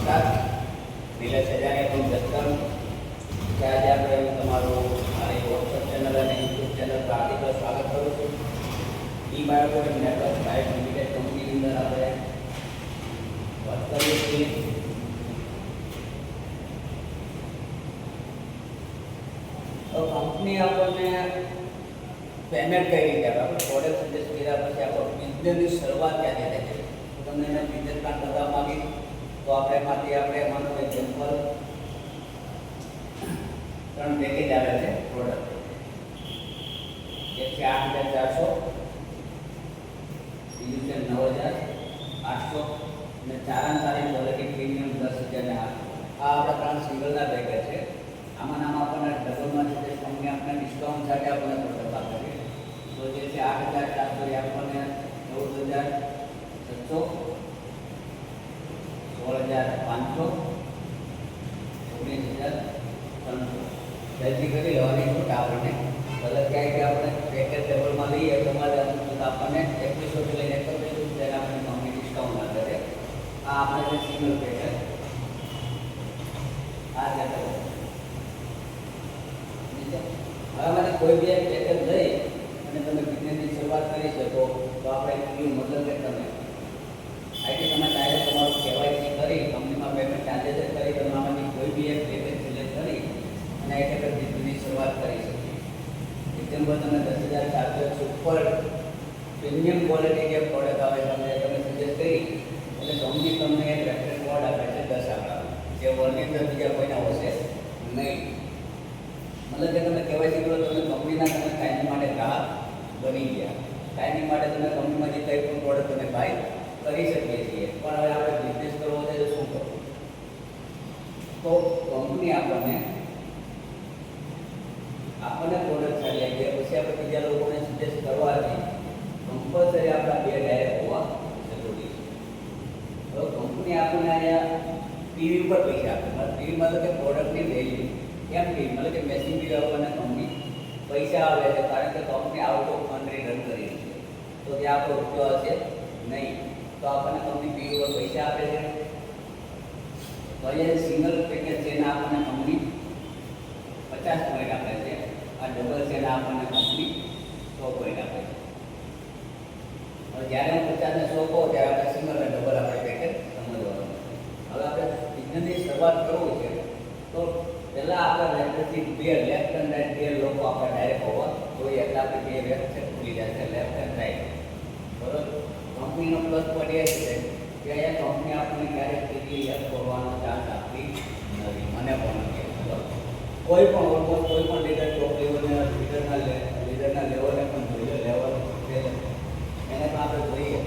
નમસ્કાર, નિલેશ સજાની પણ દસ્તમ કે આજે આપણે તમારું મારી વોટ્સઅપ ચેનલ અને યુટ્યુબ ચેનલ પર હાર્દિક સ્વાગત કરું છું. ઈ બાયોકોડ નેટવર્ક પ્રાઇવેટ લિમિટેડ કંપનીની અંદર આપણે વાત કરીએ છીએ. તો કંપની આપણને પેમેન્ટ કઈ રીતે આપે, આપણે પ્રોડક્ટ સજેસ્ટ કર્યા પછી આપણો બિઝનેસની શરૂઆત ક્યાંથી થાય છે તમને એના બિઝનેસ પ્લાન બતાવવા માંગી. તો આપણે એમાંથી આપણે માનો એક્ઝામ્પલ 3 પેકેજ આવે છે પ્રોડક્ટ. એક છે 8,400, બીજું છે 9,800 અને સારી ક્વોલિટી પ્રીમિયમ 10,000 ને 800. આ આપણા 3 સિંગલના પેકેજ છે. આમાં આપણને ડબલમાં છે તે કંપની આપણને ડિસ્કાઉન્ટ સાથે આપણને પ્રોડક્ટ આપે છે. તો જે છે 8,400 એ આપણને 14,700, 16,500, 19,300. જલ્દી કરી લેવાની છૂટ આપણને કલર ક્યાંય કે આપણે પેકેજ ટેબલમાં લઈએ તો અમારે આપણને 2100 થી લઈને 2100 તેને આપણે કંપની ડિસ્કાઉન્ટ આપે છે. આ આપણે જે સિંગલ પેકેજ આ છે. હવે મને કોઈ બી એક પેકેજ લઈ અને તમે બિઝનેસની શરૂઆત કરી શકો તો આપણે એવું મતલબ કે તમે આઈટી તમે ડાયરેક્ટ તમારું કેવાયસી કરી કંપનીમાં પેમેન્ટ ટ્રાન્ઝેક્શન કરી તમે આમાંથી કોઈ બી એક પેકેજ સિલેક્ટ કરી અને એક બિઝનેસની શરૂઆત કરી શકીએ. એક્ઝામ્પલ તમે 10,400 સુપર પ્રીમિયમ ક્વોલિટી જે પ્રોડક્ટ આવે તમે સજેસ્ટ કરી એટલે કંપની તમને એક રેફરન્સ કોડ આપે છે 10 આંકડાનો, જે વર્લ્ડની અંદર બીજા કોઈના હશે નહીં. મતલબ કે તમે કેવાયસી કરો તમે કંપનીના તમે કાયમી માટે ગ્રાહક બની ગયા. કાયમી માટે તમે કંપનીમાં જે કંઈ પણ પ્રોડક્ટ તમે બાય કરી શકીએ છીએ. પણ હવે આપણે બિઝનેસ કરવો છે તો શું કરવું? તો કંપની આપણને પ્રોડક્ટ ચાલી આપીએ પછી આપણે બીજા લોકોને સજેસ્ટ કરવાથી કમ્પલસરી આપણા 2 ડાયરેક્ટ હોવા જરૂરી છે. તો કંપની આપણને અહીંયા પીવી ઉપર પૈસા આપે. પીવી મતલબ કે પ્રોડક્ટની વેલ્યુ કેમ કે મતલબ કે મેશિન બી આપણને કંપની પૈસા આવે છે કારણ કે company out of country run કરી છે. તો ત્યાં આપણો રૂપિયો હશે નહીં તો આપણને કંપની પીવી ઉપર પૈસા આપે છે. તો અહીંયા સિંગલ પેકેજ છે એના આપણને કંપની 50 પોઈન્ટ આપે છે. આ ડબલ છે એના આપણને કંપની 100 પોઈન્ટ આપે છે. હવે જ્યારે હું 50 ને 100 કહું ત્યારે આપણે સિંગલ અને ડબલ આપણે પેકેજ સમજવાનું. હવે આપણે બિઝનેસની શરૂઆત કરવું છે તો પહેલાં આપણે લેફ્ટ એન્ડ રાઈટ 2 લોકો આપણે ડાયરેક્ટ હોવા જોઈએ એટલે આપણે 2 વેબસાઇટ ખુલી જાય છે લેફ્ટ એન્ડ રાઈટ. બરોબર. કંપનીનો પ્લસ પોઈન્ટ એ છે કે અહીંયા કંપની આપણને ક્યારેક કેટલી હેલ્પ કરવાનો ચાન્સ આપતી નથી. મને પણ નથી. કોઈ પણ ઓલમોસ્ટ કોઈ પણ લીડર ટોપ લીડરના લેવલે પણ જોઈએ લેવલ એને પણ આપણે જોઈએ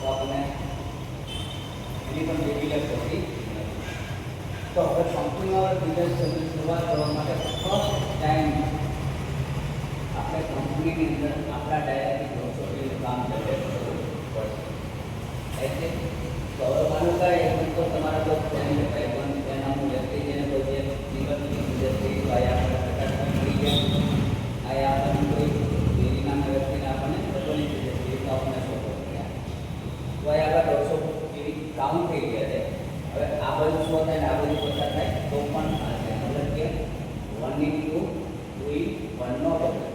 તો આપણને એની પણ રેગ્યુલર થતી નથી. તો હવે કંપનીમાં બિઝનેસની શરૂઆત કરવા માટે ફર્સ્ટ ટાઈમ આપણે કંપનીની અંદર આપણા ડાયરેક્ટલી 200 કામ જનરેટ કરવું પડશે. એટલે તો હવે માનું કાંઈ તો તમારા કોઈ ફ્રેન્ડ ભાઈ એનાનું વ્યક્તિ જેને કોઈ જે નિગમની ઇન્ડસ્ટ્રી તો અહીંયા આપણે 50 મળી ગયા. અહીંયા આપણને કોઈ ડેરીના વ્યક્તિને આપણને બધાની ઇન્ડસ્ટ્રી તો આપણને 100 ગયા. તો અહીંયા આપણે 200 એવી કાઉન્ટ થઈ ગયા છે. હવે આ બાજુ 100 થાય ને આ બાજુ 50 થાય તો પણ થશે. મતલબ કે 1 into 2 1 નો બદલે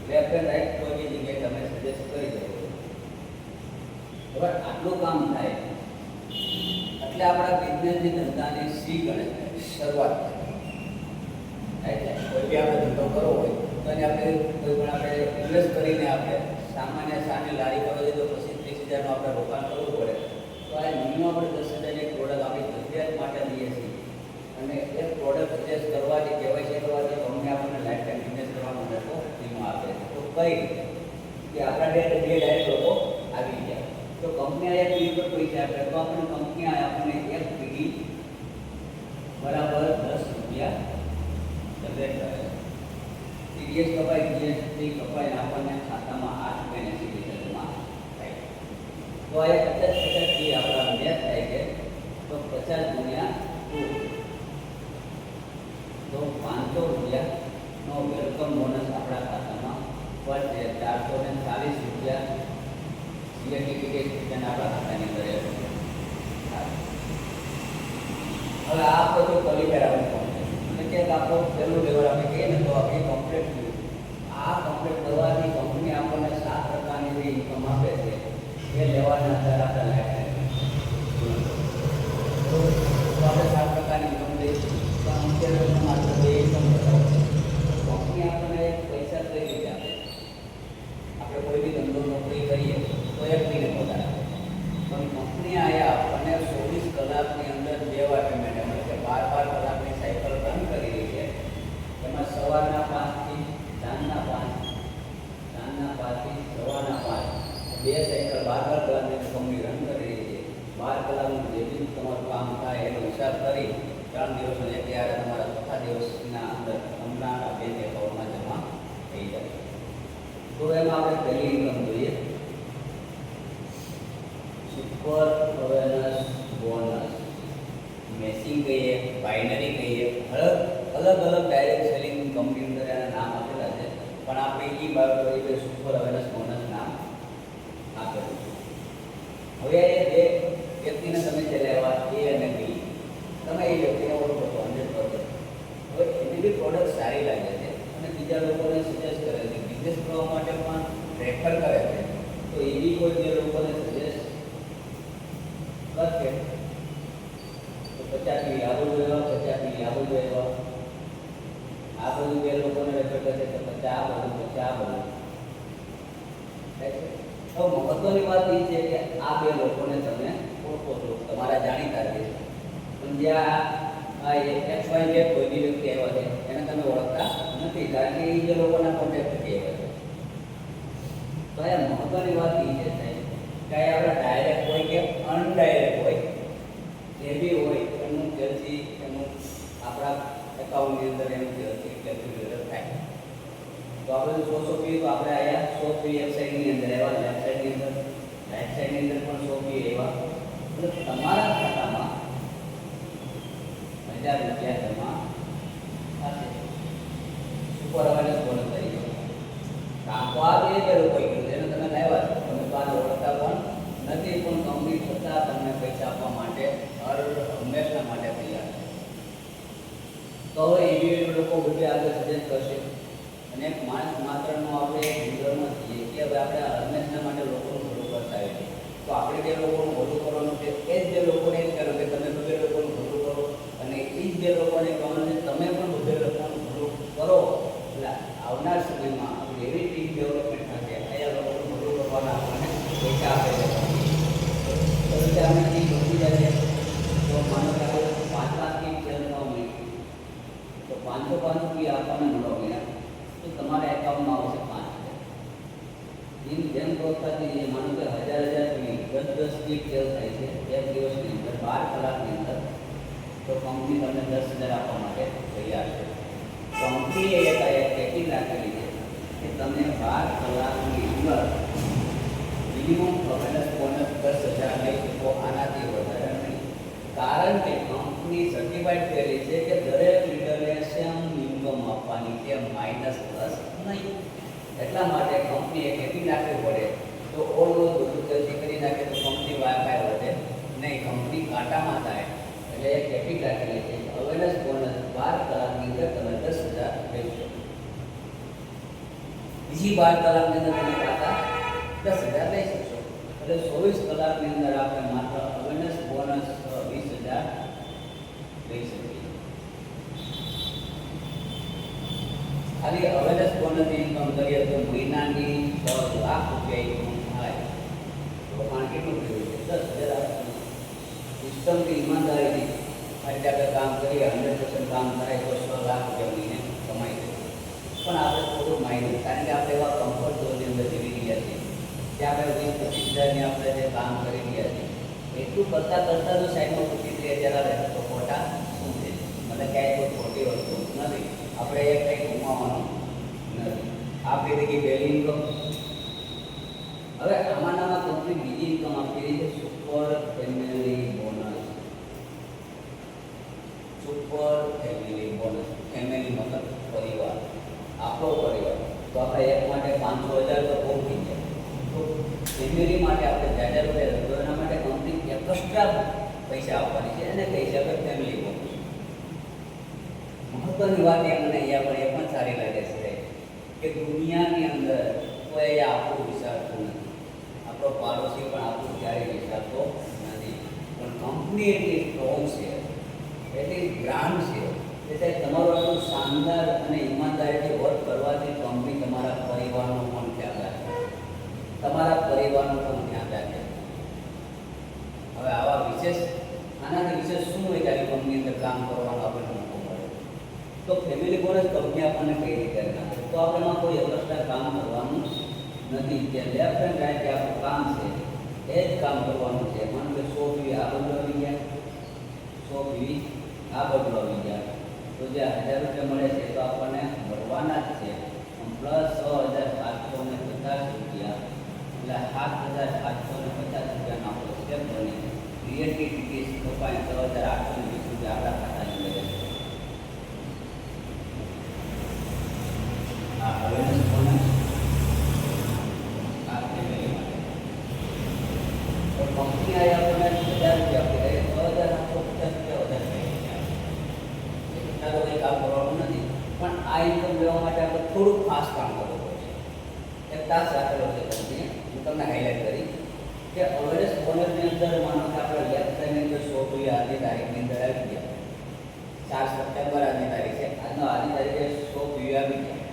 લેફ્ટ એન્ડ રાઈટ કોઈ બી જગ્યાએ તમે સજેસ્ટ કરી શકો. હવે આટલું કામ થાય એટલે આપણા બિઝનેસની ધંધાની સી ગણે શરૂઆત થાય. કોઈ બી આપણે ધંધો કરવો હોય તો એને આપણે કોઈ પણ આપણે ઇન્વેસ્ટ કરીને આપણે સામાન્ય સામે લારી કરો છો તો પછી 30,000નું આપણે રોકાણ કરવું પડે. તો આ મિનિમમ આપણે 10,000 એક પ્રોડક્ટ આપણી જરૂરિયાત માટે લઈએ છીએ અને એ પ્રોડક્ટ સજેસ્ટ કરવાથી કેવાયસી કરવાથી કંપની આપણને લાઈફ ટાઈમ બિઝનેસ કરવાનો મોકો વીમો આપે છે. તો કઈ કે આપણા 2 ડાયરેક્ટ લોકો આવી ગયા તો કંપની આ પીડી પર પૈસા આપે તો આપણે કંપની આપણને એક પીડી બરાબર 10 રૂપિયા જનરેટ કરે છે. ટીડીએસ કપાય જીએસટી કપાય આપણને ખાતામાં 8 મહિને સીધી જમા થાય. તો આ 50% થી આપણા વ્યાજ થાય છે તો 50 ગુણ્યા 2 તો 500 રૂપિયાનો વેલકમ બોનસ આપણા ખાતામાં પડશે. 440 રૂપિયા સીએટી ટિકિટ આપણા ખાતાની અંદર હવે આ બધું ક્વોલિફાયર આપણે અને ક્યાંક આપણો પહેલું લેવલ આપણે કહીએ ને તો આપણે કમ્પ્લીટ થયું. આ કમ્પ્લીટ કરવાથી કંપની આપણને 7% જે ઇન્કમ આપે છે એ લેવાના આધારે આપણે લાયક તો આપણે 7% ઇન્કમ લઈશું તો અત્યારે માત્ર 2 ઇન્કમ બતાવો. કંપની આપણને પૈસા કઈ રીતે આપે? આપણે કોઈ બી ધંધો નોકરી કરીએ તો 1 મહિને પગાર આપે, પણ કંપની આયા આપણને 24 કલાકની અંદર 2 વાર પેમેન્ટ એટલે કે 12 કલાકની સાયકલ રન કરી રહી છે. એમાં સવારના 5 થી સાંજના 5, સાંજના 5 થી સવારના 5, 2 સાયકલ 12 કલાકની કંપની રન કરી રહી છે. 12 કલાકનું જે બી તમારું કામ થાય એનો હિસાબ કરી 3 દિવસનો જે ત્યારે તમારા ચોથા દિવસના અંદર તમારા બેંક એકાઉન્ટમાં જમા થઈ જાય. તો એમાં આપણે પહેલી ઇન્કમ જોઈએ સુપર અવેરનેસ બોનસ. મેસિંગ કહીએ, બાઇનરી કહીએ, અલગ અલગ ડાયરેક્ટ સેલિંગ કંપની અંદર એના નામ આપેલા છે, પણ આપણે એ બાબત હોય કે સુપર અવેરનેસ બોનસ નામ આપેલું છે. હવે એ બે વ્યક્તિને તમે ચલાવ્યા એ અને બી, તમે એ વ્યક્તિને ઓળખો છો 100%. હવે એની બી પ્રોડક્ટ સારી લાગે છે અને બીજા લોકોને સજેસ્ટ કરે છે, બિઝનેસ કરવા માટે પણ રેફર કરે છે. તો એવી કોઈ જે લોકોને સજેસ્ટ કરશે તો 50 ની આ બધું એવા, 50 ની આ બધું એવા, આ બધું બે લોકોને રેફર કરશે તો 50 આ બધું, 50 આ બધું. તો મહત્વની વાત એ છે કે આ બે લોકોને તમે ઓળખો છો, તમારા જાણીતા છે, પણ જે આ XYZ કોઈ બી વ્યક્તિ આવ્યા છે એને તમે ઓળખતા નથી, કારણ કે એ જે લોકોના કોન્ટેક્ટ થકી આવ્યા છે. તો એ મહત્વની વાત એ છે સાહેબ કે આપણે ડાયરેક્ટ હોય કે અનડાયરેક્ટ હોય, જે બી હોય એનું જેલથી એનું આપણા એકાઉન્ટની અંદર એનું જેલથી કેલ્ક્યુલેટર થાય. તો આપણે 100 પી તો આપણે આયા 100 પી એક સાઈડની અંદર આવ્યા, લેફ્ટ સાઈડની અંદર, રાઈટ સાઈડની અંદર પણ 100 પી આવ્યા. એટલે તમારા ખાતામાં 1000 રૂપિયા જમા થશે સુપર અવેરનેસ બોનસ તરીકે. કામ તો આ બે લોકો કર્યું એને તમે લાવ્યા છો, તમે તો આને ઓળખતા પણ નથી, પણ કંપની છતાં તમને પૈસા આપવા માટે હંમેશા માટે તૈયાર છે. તો હવે એવી લોકો બધે આગળ સજેસ્ટ કરશે અને એક માણસ માત્રનો આપણે વિંડોમાં છીએ કે હવે આપણે હંમેશા માટે લોકોનું ભલું કરતા હોઈએ, તો આપણે જે લોકોનું ભલું કરવાનું છે એ જ જે લોકોને એ જ કરો કે તમે બધે લોકોનું ભલું કરો, અને એ જ જે લોકોને કહેવાનું છે તમે પણ બધે લોકોનું ભલું કરો. એટલે આવનાર સમયમાં આપણી એવી ટીમ ડેવલપમેન્ટ થશે, કયા લોકોનું ભલું કરવાના આપણને પૈસા આપે છે. તો રીતે આપણે ટીમ વધી જાય તો માનો કે આપણે 5 લાખની સેલ થવા મળી તો 500 રૂપિયા આપણને મળો ગયા તો તમારા એકાઉન્ટમાં આવશે 5,000. જેમ ગ્રોથ થતી જાય, માનો કે 1000 ની 10 ક્લિક સેલ થાય છે એક દિવસની અંદર 12 કલાકની અંદર, તો કંપની તમને 10,000 આપવા માટે તૈયાર છે. કંપનીએ એક પેકિંગ રાખેલી છે કે તમે 12 કલાકની અંદર મિનિમમ અવેરનેસ બોનસ 10,000 લઈ શકો, આનાથી વધારે નહીં. કારણ કે કંપની સર્ટિફાઈડ કરેલી છે કે દરેક લીડરને સેમ ઇન્કમ આપવાની છે, માઇનસ પ્લસ નહીં. એટલા માટે કંપનીએ કેપિંગ રાખવી પડે. તો ઓલઓવર બધું જલ્દી કરી નાખે તો કંપની વાયફાઈ વધે નહીં, કંપની કાંટામાં થાય. એટલે એ કેપિંગ રાખેલી છે અવેરનેસ બોનસ 12 કલાકની અંદર તમે 10,000 લઈ શકો. બીજી 12 કલાકની અંદર તમે પાછા 10,000 લઈ શકશો. એટલે 24 કલાકની અંદર આપણે માત્ર અવેરનેસ બોનસ 20,000 લઈ શકીએ. ખાલી અવેરનેસ બોનસની ઇન્કમ કરીએ તો મહિનાની 6 લાખ રૂપિયા ઇન્કમ થાય. રોકાણ કેટલું થયું છે? 10,000. સિસ્ટમથી ઈમાનદારીથી ફરી આપણે કામ કરીએ, 100% કામ થાય તો 6 લાખ રૂપિયા મહિને કમાઈ શકીએ. પણ આપણે થોડું માઇનસ, કારણ કે આપણે એવા કમ્ફર્ટ ઝોનની અંદર જીવી રહ્યા છીએ કે આપણે 20-25,000ની આપણે જે કામ કરી રહ્યા છીએ એટલું કરતાં જો સાઈડમાં 25,000 આવે તો ખોટા શું છે? મને ક્યાંય કોઈ ખોટી વસ્તુ નથી, આપણે એ કંઈ ગુમાવવાનું નથી. આ પેલી પહેલી ઇન્કમ. હવે આમાંનામાં કંપની બીજી ઇન્કમ આપી રહી છે super family bonus. Super family bonus, family મતલબ પરિવાર, આપણો પરિવાર. તો આપણે એક માટે 500,000 તો બહુ થઈ જાય. તો ફેમિલી માટે આપણે 1000 રૂપિયા તો એના માટે કંપની એક્સ્ટ્રા પૈસા આપવાની છે અને કહી શકે ફેમિલી બોનસ. મહત્વની વાત એ મને અહીંયા પણ એ પણ સારી લાગે છે કે દુનિયાની અંદર કોઈ આપણું વિચારતું નથી. આપણો પાડોશી પણ આપણું ક્યારેય વિચારતો નથી. પણ કંપની એટલી સ્ટ્રોંગ છે, એટલી બ્રાન્ડ છે એટલે તમારું આટલું શાનદાર અને ઈમાનદારીથી વર્ક કરવાથી કંપની તમારા પરિવારનો પણ ખ્યાલ રાખે, તમારા પરિવારનું પણ ધ્યાન રાખે. હવે આવા વિશેષ આનાથી વિશેષ શું હોય કે આવી કંપની અંદર કામ કરવાનો આપણને મોકો મળે? તો ફેમિલી બોનસ કંપની આપણને કઈ રીતે નાખે? તો આપણે એમાં કોઈ એક્સ્ટ્રા કામ કરવાનું નથી. જે લેફ્ટ એન્ડ રાઈટ જે આપણું કામ છે એ જ કામ કરવાનું છે. માનો કે 100 પીવી આ બાજુ આવી ગયા, 100 પીવી આ બાજુ આવી ગયા, તો જે 1000 રૂપિયા મળે છે તો આપણને ભરવાના જ છે. પ્લસ 6,750 રૂપિયા એટલે 7,750 રૂપિયાનો આપણો સ્ટેપ બને. વીએટી ટીટીસી કપાય 6,820 રૂપિયા આપણા ખાતાની અંદર છે. આ અવેરનેસ બોનસ આ ફેમિલી માટે. તો કંપની આ આપણને 1,000 રૂપિયા આપી દે, 6,850 રૂપિયા વધારે થઈ ગયા. એટલા તો કંઈ કામ કરવાનું નથી, પણ આ ઇન્કમ લેવા માટે આપણે થોડુંક ફાસ્ટ કામ કરવું પડશે. એક ટાસ્ક રાખેલો છે કંપનીએ, હું તમને હાઇલાઇટ કરી કે અવેરનેસ બોનસની અંદર માનો કે આપણે લેફ્ટ સાઈડની અંદર 100 પીવી આજની તારીખની અંદર આવી ગયા, 4 સપ્ટેમ્બર આજની તારીખ છે, આજની તારીખે 100 પીવી આવી ગયા.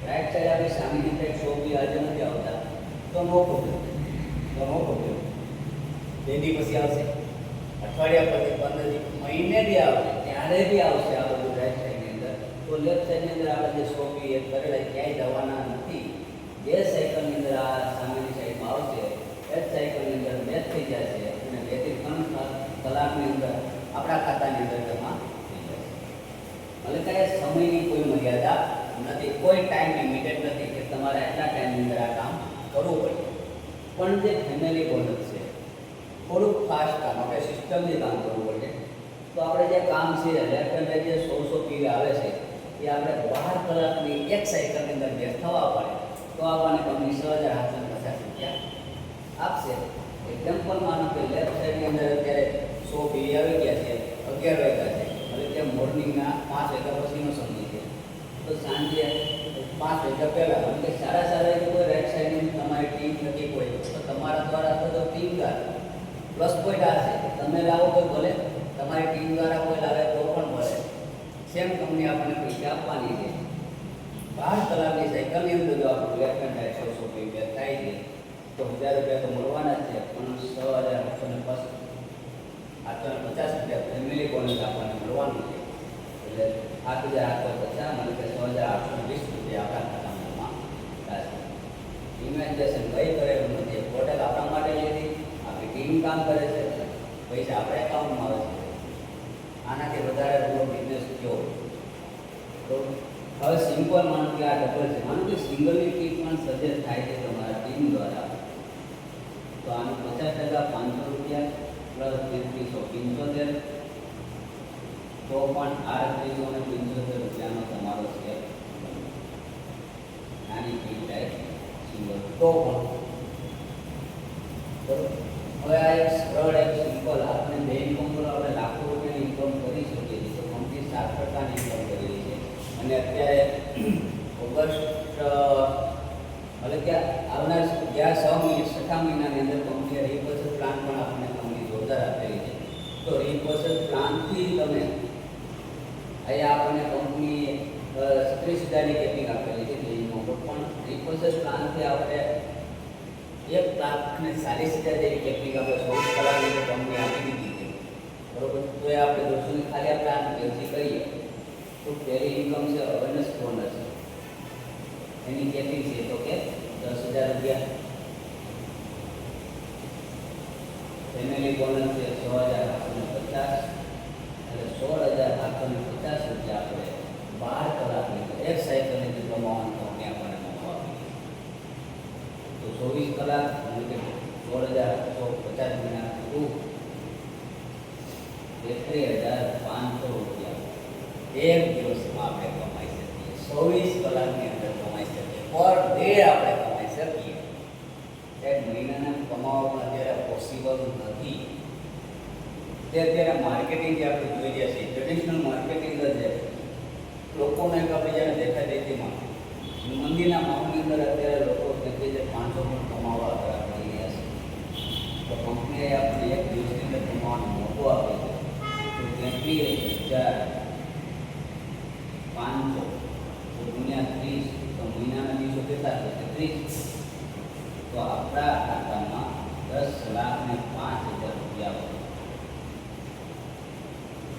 રાઈટ સાઈડ આપણી સામેની સાઈડ 100 પીવી આજે નથી આવતા તો નો પ્રોબ્લેમ, બે દી પછી આવશે, અઠવાડિયા પછી, 15 દી, મહિને બી આવશે, ત્યારે બી આવશે આ બધું રાઈટ સાઈડની અંદર. તો લેફ્ટ સાઈડની અંદર આપણે જે 100 પીવી કરેલા ક્યાંય જવાના નથી. બે સાયકલની અંદર આ સામેની સાઈડમાં આવશે, એ જ સાયકલની અંદર મેચ થઈ જશે અને 2 થી 3 કલાકની અંદર આપણા ખાતાની અંદર જમા થઈ જશે. એટલે કે સમયની કોઈ મર્યાદા નથી, કોઈ ટાઈમ લિમિટેડ નથી કે તમારે એટલા ટાઈમની અંદર આ કામ કરવું પડે. પણ જે ફેમિલી બોનસ છે થોડુંક ફાસ્ટ કામ, આપણે સિસ્ટમથી કામ કરવું પડે. તો આપણે જે કામ છે લેફ્ટ હેન્ડ જે 100 પીવી આવે છે એ આપણે 12 કલાકની એક સાયકલની અંદર બે થવા પડે તો આપણને કંપની 6,850 રૂપિયા આપશે. એક્ઝામ્પલ માનો કે લેફ્ટ સાઈડની અંદર અત્યારે 100 પીવી આવી ગયા છે, 11 વાગ્યા છે, એટલે કે મોર્નિંગના 5 વાગ્યા પછીનો સમય છે. તો સાંજે 5 વાગ્યા પહેલાં, એટલે કે સાડા કોઈ રાઈટ સાઈડની તમારી ટીમ નથી કોઈ, તો તમારા દ્વારા તો ટીમદાર પ્લસ પોઈન્ટ આ છે તમે લાવો તો ભલે, તમારી ટીમ દ્વારા કોઈ લાવે તો પણ ભલે, સેમ કંપની આપણને પૈસા આપવાની છે. 12 કલાકની સાયકલની અંદર જો આપણું લેફ્ટ હેન્ડ રાઈટ 100 પીવી થાય છે તો 1,000 રૂપિયા તો મળવાના જ છે, પણ 6,850 રૂપિયા ફેમિલી બોનસ આપણને મળવાનું છે. એટલે 8,850 મને કે 6,820 રૂપિયા આપણા ખાતામાં જમા થશે. ઇમેજિનેશન કંઈ કરેલું નથી, પ્રોડક્ટ આપણા માટે લીધી, આપણી ટીમ કામ કરે છે, પૈસા આપણે એકાઉન્ટમાં આવે છે. આનાથી વધારે મોટો બિઝનેસ કયો? બરોબર. હવે સિમ્પલ માનો કે આ ડબલ છે, માનો કે સિંગલની ટીમ પણ સજેસ્ટ થાય છે તમારા ટીમ દ્વારા, તો આનું 50% 500 રૂપિયા પ્લસ 375 તો પણ 375 રૂપિયાનો તમારો શેર. નાની ટીમ થાય સિંગલ તો પણ બરોબર. હવે આ એક સરળ એક સિમ્પલ આપણે બે ઇન્કમ પર આપણે લાખો રૂપિયાની ઇન્કમ કરી શકીએ છીએ. તો કંપની 7% ઇન્કમ કરી રહી છે અને અત્યારે ઓગસ્ટ એટલે કે આવનાર ગયા 6 મહિનાની અંદર કંપનીએ રિપર્ચેસ પ્લાન પણ આપણને કંપની જોરદાર આપેલી છે. તો રિપર્ચેસ પ્લાનથી તમે અહીંયા આપણને કંપની 30,000ની કેપિંગ આપેલી છે ઇન્કમ પર, પણ રિપર્ચેસ પ્લાનથી આપણે 1,40,000 જેવી કેપિંગ આપણે 24 કલાકની અંદર કંપની આપી દીધી છે. બરોબર. તો એ આપણે દોસ્તોની ખાલી આપણે આ કેન્સલ કરીએ તો પહેલી ઇન્કમ છે અવેરનેસ બોનસ, એની કેપિંગ છે તો કે 10,000 રૂપિયા. ફેમિલી બોનસ છે 6,850 એટલે 16,850 રૂપિયા આપણે 12 કલાકની અંદર એક સાયકલની અંદર કમાવાનું કંપની આપણને મોકો આપી. તો 24 કલાક એટલે કે 16,850 ગુણ્યા 33,500 રૂપિયા એક દિવસમાં આપણે કમાઈ શકીએ. 24 કલાકની અંદર કમાઈ શકીએ, પર ડે આપણે કમાઈ શકીએ. એક મહિનાના કમાવામાં અત્યારે પોસિબલ નથી. તે અત્યારે માર્કેટિંગ જે આપણે જોઈ રહ્યા છીએ ટ્રેડિશનલ માર્કેટિંગ જ છે. લોકોને એકબીજાને દેખાય દેખીમાં મંદિરના માહોલની અંદર અત્યારે લોકો કેટલી જે 500 પણ કમાવા અત્યારે પડી રહ્યા છે. તો કંપનીએ આપણને એક દિવસની અંદર કમાવાનો મોકો આપ્યો છે. તો 33,500 તો ગુણ્યા 30 તો મહિનાના દિવસો કેટલા થશે? 30. તો આપણા ખાતામાં 10,05,000 રૂપિયા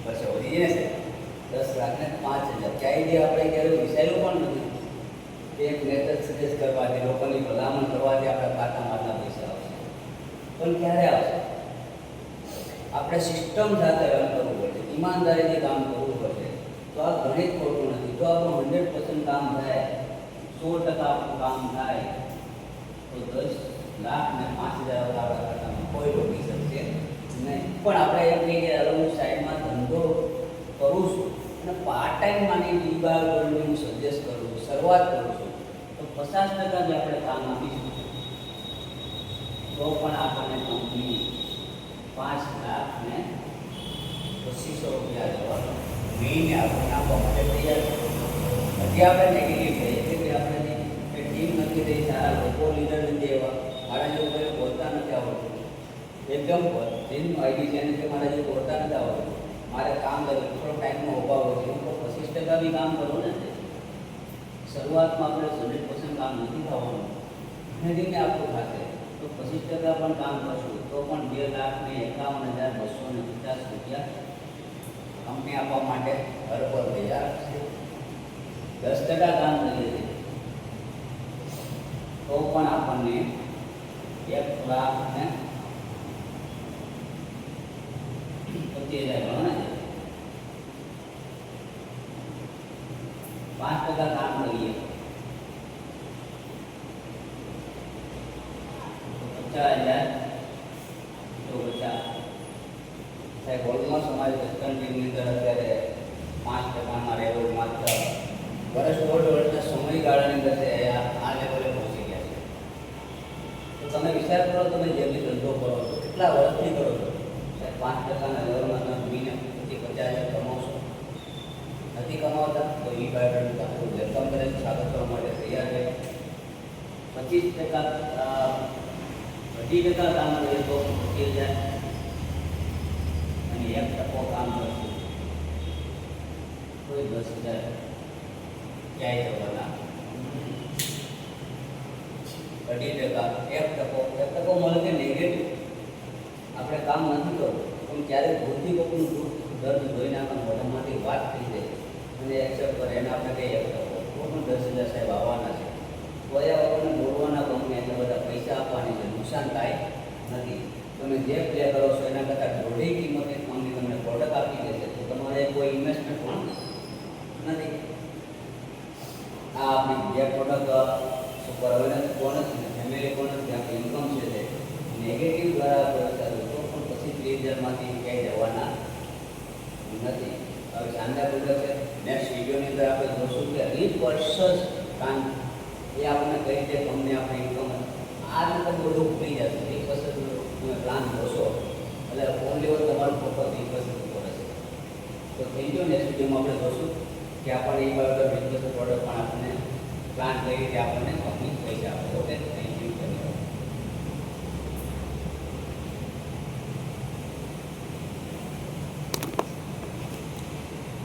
પછી વધી જશે. 10,05,000 ક્યાંય આપણે ક્યારે વિચાર્યું પણ નથી. એક મેથડ સજેસ્ટ કરવાથી લોકોની ભલામણ કરવાથી આપણા ખાતામાં આટલા પૈસા આવશે. પણ ક્યારે આવશે? આપણે સિસ્ટમ સાથે રન કરવું પડશે, ઈમાનદારીથી કામ કરવું પડશે. તો આ ગણિત ખોટું નથી. જો આપણું 100% કામ થાય, 100% આપણું કામ થાય તો 10,05,000 આપણા ખાતામાં કોઈ રોકી શકશે નહીં. પણ આપણે એમ કહીએ કે હું સાઈડમાં ધંધો કરું છું અને પાર્ટ ટાઈમ માની ડીબાર ગોલ્ડનું સજેસ્ટ કરું છું, શરૂઆત કરું છું, તો 50% જે આપણે કામ આપીશું તો પણ આપણને કંપની 5,25,000 રૂપિયા જેવા મહિને આપણને આપવા માટે તૈયાર છે. હજી આપણે નેગેટિવ કહીએ કે આપણે ટીમ નથી રહી, સારા લોકો લીડર નથી એવા, મારા જેવું કોઈ બોલતા નથી આવડતું, એકદમ જેનું આઈડી છે કે મારા જેવું બોલતા નથી આવડતું, મારે કામ કરવું, થોડો ટાઈમનો અભાવ હોય છે, હું તો 25% બી કામ કરું ને. શરૂઆતમાં આપણે 100% કામ નથી થવાનું, ધીમે ધીમે આપણું થશે. તો 25% પણ કામ કરશું તો પણ 2,51,250 રૂપિયા કંપની આપવા માટે ઘર પર તૈયાર છે. 10% કામ કરીએ છીએ તો પણ આપણને 1,25,000 ગણો ને. 5% કામ કરીએ તો 50,000 તો 50 સાહેબ ઓલમોસ્ટ અમારી દર્શન ટીમની અંદર અત્યારે 5%માં રહેલો માત્ર વર્ષ 1.5 વર્ષના સમયગાળાની અંદર છે આ લેવલે પહોંચી ગયા છે. તો તમે વિચાર કરો, તમે જે બી ધંધો કરો છો કેટલા વર્ષથી કરો છો? સાહેબ 5%ના લેવલમાં તમે મહિને 50,000 કમાવશો. નથી કમાવતા તો ઈ બાયોડેટા આપણું વેલકમ કરે છે, સ્વાગત કરવા માટે તૈયાર છે. 25% કામ કરીએ તો 25,000 અને 1% કામ કરશું તો 10,000 ક્યાંય જવાના. 1% મળે કે નેગેટિવ, આપણે કામ નથી કરવું પણ ક્યારેક ભૂલથી કોઈનું દર્દ જોઈને આપણા મોઢામાંથી વાત થઈ જાય અને એક્સેપ્ટ કરે એને આપણે કહીએ તો પણ 10,000 સાહેબ આવવાના છે. વયા વગરને બોલવાના કંપની એટલા બધા પૈસા આપવાની છે, નુકસાન થાય નથી. તમે જે પ્લે કરો છો એના કરતાં દોઢી કિંમતે કંપની તમને પ્રોડક્ટ આપી દેશે તો તમારે કોઈ ઇન્વેસ્ટમેન્ટ પણ નથી. આ આપણી જે પ્રોડક્ટ સુપર અવેલેબલ કોણ છે ને ફેમિલી કોણ છે, આપણી ઇન્કમ છે તે નેગેટિવ દ્વારા વ્યવસાય તો પણ પછી 30,000માંથી ક્યાંય જવાના નથી. હવે શાનદાર પ્રોડક્ટ છે. નેક્સ્ટ વિડીયોની અંદર આપણે જોશું કે રીચ વર્સસ કાન એ આપણને કઈ રીતે કંપની આપણે ઇન્કમ આ રીતે બધું ભૂલી જશે. 1% તમે પ્લાન જોશો એટલે ઓનલી ઓન તમારું ફોકસ 1% ઉપર હશે. તો થેન્ક યુ. નેક્સ્ટ વિડીયોમાં આપણે જોશું કે આપણને એ બાબત 20% પ્રોડક્ટ પણ આપણને પ્લાન કઈ રીતે આપણને કંપની પૈસા આપે. ઓકે.